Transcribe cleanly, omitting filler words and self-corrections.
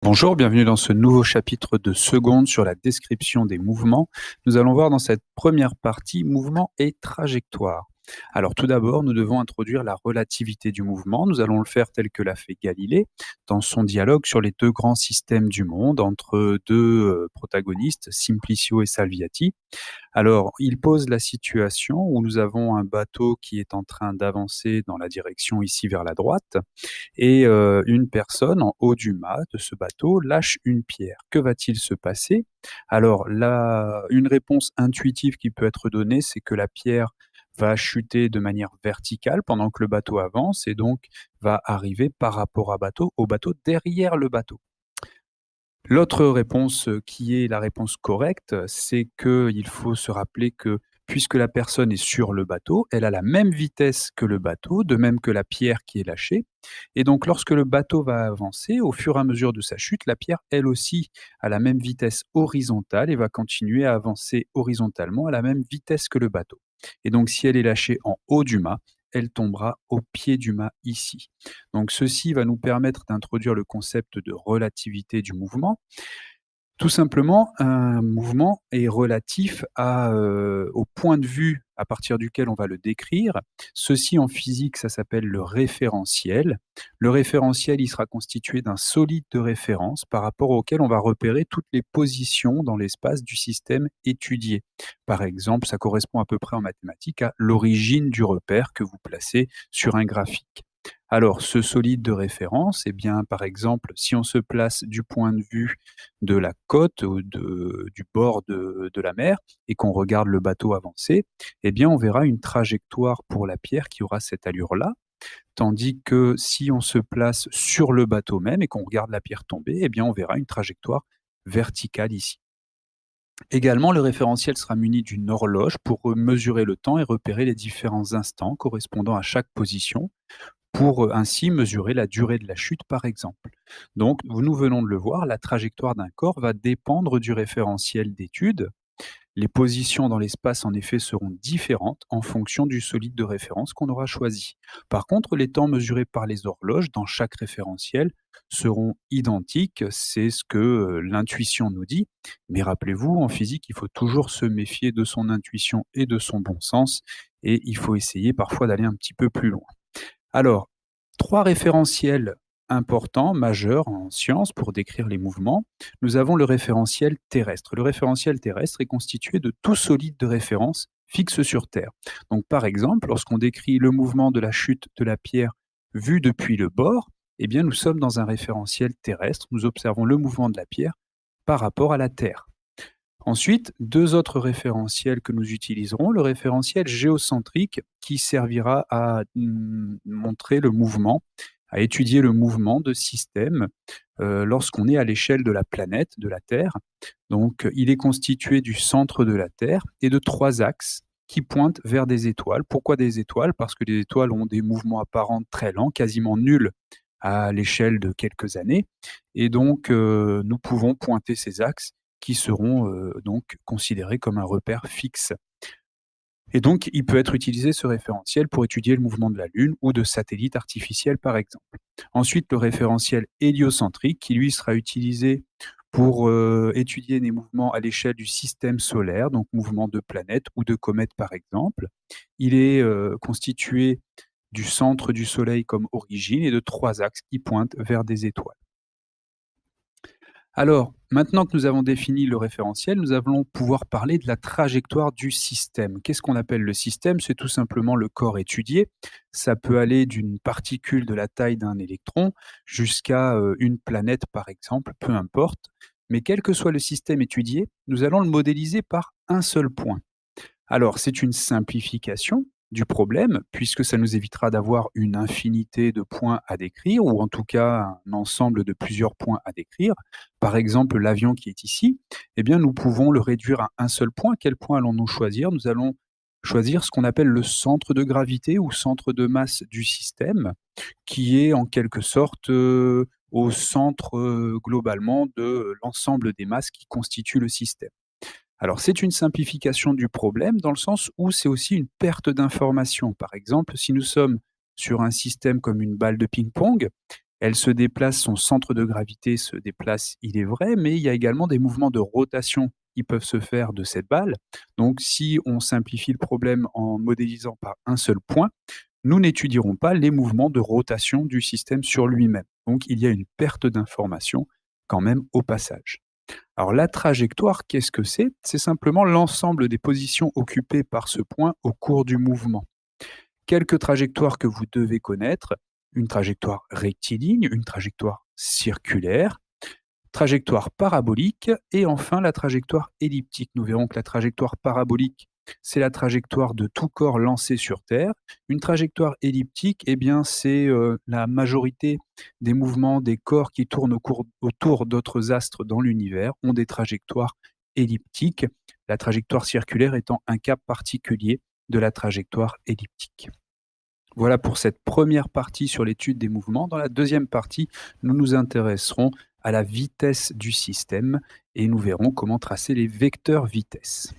Bonjour, bienvenue dans ce nouveau chapitre de seconde sur la description des mouvements. Nous allons voir dans cette première partie mouvement et trajectoire. Alors tout d'abord, nous devons introduire la relativité du mouvement. Nous allons le faire tel que l'a fait Galilée dans son dialogue sur les deux grands systèmes du monde entre deux protagonistes, Simplicio et Salviati. Alors, il pose la situation où nous avons un bateau qui est en train d'avancer dans la direction ici vers la droite et une personne en haut du mât de ce bateau lâche une pierre. Que va-t-il se passer? Alors une réponse intuitive qui peut être donnée, c'est que la pierre va chuter de manière verticale pendant que le bateau avance et donc va arriver par rapport au bateau derrière le bateau. L'autre réponse, qui est la réponse correcte, c'est qu'il faut se rappeler que puisque la personne est sur le bateau, elle a la même vitesse que le bateau, de même que la pierre qui est lâchée et donc lorsque le bateau va avancer, au fur et à mesure de sa chute, la pierre, elle aussi, a la même vitesse horizontale et va continuer à avancer horizontalement à la même vitesse que le bateau et donc si elle est lâchée en haut du mât, elle tombera au pied du mât ici. Donc ceci va nous permettre d'introduire le concept de relativité du mouvement. Tout simplement, un mouvement est relatif au point de vue à partir duquel on va le décrire. Ceci en physique, ça s'appelle le référentiel. Le référentiel, il sera constitué d'un solide de référence par rapport auquel on va repérer toutes les positions dans l'espace du système étudié. Par exemple, ça correspond à peu près en mathématiques à l'origine du repère que vous placez sur un graphique. Alors, ce solide de référence, eh bien, par exemple, si on se place du point de vue de la côte ou du bord de la mer et qu'on regarde le bateau avancer, eh bien, on verra une trajectoire pour la pierre qui aura cette allure-là. Tandis que si on se place sur le bateau même et qu'on regarde la pierre tomber, eh bien, on verra une trajectoire verticale ici. Également, le référentiel sera muni d'une horloge pour mesurer le temps et repérer les différents instants correspondant à chaque position pour ainsi mesurer la durée de la chute, par exemple. Donc, nous venons de le voir, la trajectoire d'un corps va dépendre du référentiel d'étude. Les positions dans l'espace, en effet, seront différentes en fonction du solide de référence qu'on aura choisi. Par contre, les temps mesurés par les horloges dans chaque référentiel seront identiques, c'est ce que l'intuition nous dit. Mais rappelez-vous, en physique, il faut toujours se méfier de son intuition et de son bon sens, et il faut essayer parfois d'aller un petit peu plus loin. Alors, 3 référentiels importants, majeurs en sciences pour décrire les mouvements. Nous avons le référentiel terrestre. Le référentiel terrestre est constitué de tout solide de référence fixe sur Terre. Donc par exemple, lorsqu'on décrit le mouvement de la chute de la pierre vue depuis le bord, eh bien nous sommes dans un référentiel terrestre. Nous observons le mouvement de la pierre par rapport à la Terre. Ensuite, 2 autres référentiels que nous utiliserons. Le référentiel géocentrique qui servira à montrer le mouvement, à étudier le mouvement de systèmes, lorsqu'on est à l'échelle de la planète, de la Terre. Donc, il est constitué du centre de la Terre et de 3 axes qui pointent vers des étoiles. Pourquoi des étoiles? Parce que les étoiles ont des mouvements apparents très lents, quasiment nuls à l'échelle de quelques années et donc nous pouvons pointer ces axes qui seront donc considérés comme un repère fixe. Et donc, il peut être utilisé ce référentiel pour étudier le mouvement de la Lune ou de satellites artificiels, par exemple. Ensuite, le référentiel héliocentrique, qui lui sera utilisé pour étudier les mouvements à l'échelle du système solaire, donc mouvements de planètes ou de comètes, par exemple. Il est constitué du centre du Soleil comme origine et de 3 axes qui pointent vers des étoiles. Alors, maintenant que nous avons défini le référentiel, nous allons pouvoir parler de la trajectoire du système. Qu'est-ce qu'on appelle le système? C'est tout simplement le corps étudié. Ça peut aller d'une particule de la taille d'un électron jusqu'à une planète, par exemple, peu importe. Mais quel que soit le système étudié, nous allons le modéliser par un seul point. Alors, c'est une simplification du problème, puisque ça nous évitera d'avoir une infinité de points à décrire, ou en tout cas un ensemble de plusieurs points à décrire. Par exemple, l'avion qui est ici, eh bien, nous pouvons le réduire à un seul point. Quel point allons-nous choisir? Nous allons choisir ce qu'on appelle le centre de gravité ou centre de masse du système, qui est en quelque sorte au centre globalement de l'ensemble des masses qui constituent le système. Alors, c'est une simplification du problème dans le sens où c'est aussi une perte d'information. Par exemple, si nous sommes sur un système comme une balle de ping-pong, Elle se déplace, son centre de gravité se déplace, il est vrai, mais il y a également des mouvements de rotation qui peuvent se faire de cette balle. Donc si on simplifie le problème en modélisant par un seul point, nous n'étudierons pas les mouvements de rotation du système sur lui-même. Donc il y a une perte d'information quand même au passage. Alors la trajectoire, qu'est-ce que c'est? C'est simplement l'ensemble des positions occupées par ce point au cours du mouvement. Quelques trajectoires que vous devez connaître, une trajectoire rectiligne, une trajectoire circulaire, trajectoire parabolique et enfin la trajectoire elliptique. Nous verrons que la trajectoire parabolique, c'est la trajectoire de tout corps lancé sur Terre. Une trajectoire elliptique, eh bien, c'est la majorité des mouvements des corps qui tournent autour d'autres astres dans l'univers ont des trajectoires elliptiques, la trajectoire circulaire étant un cas particulier de la trajectoire elliptique. Voilà pour cette première partie sur l'étude des mouvements. Dans la deuxième partie, nous nous intéresserons à la vitesse du système et nous verrons comment tracer les vecteurs vitesse.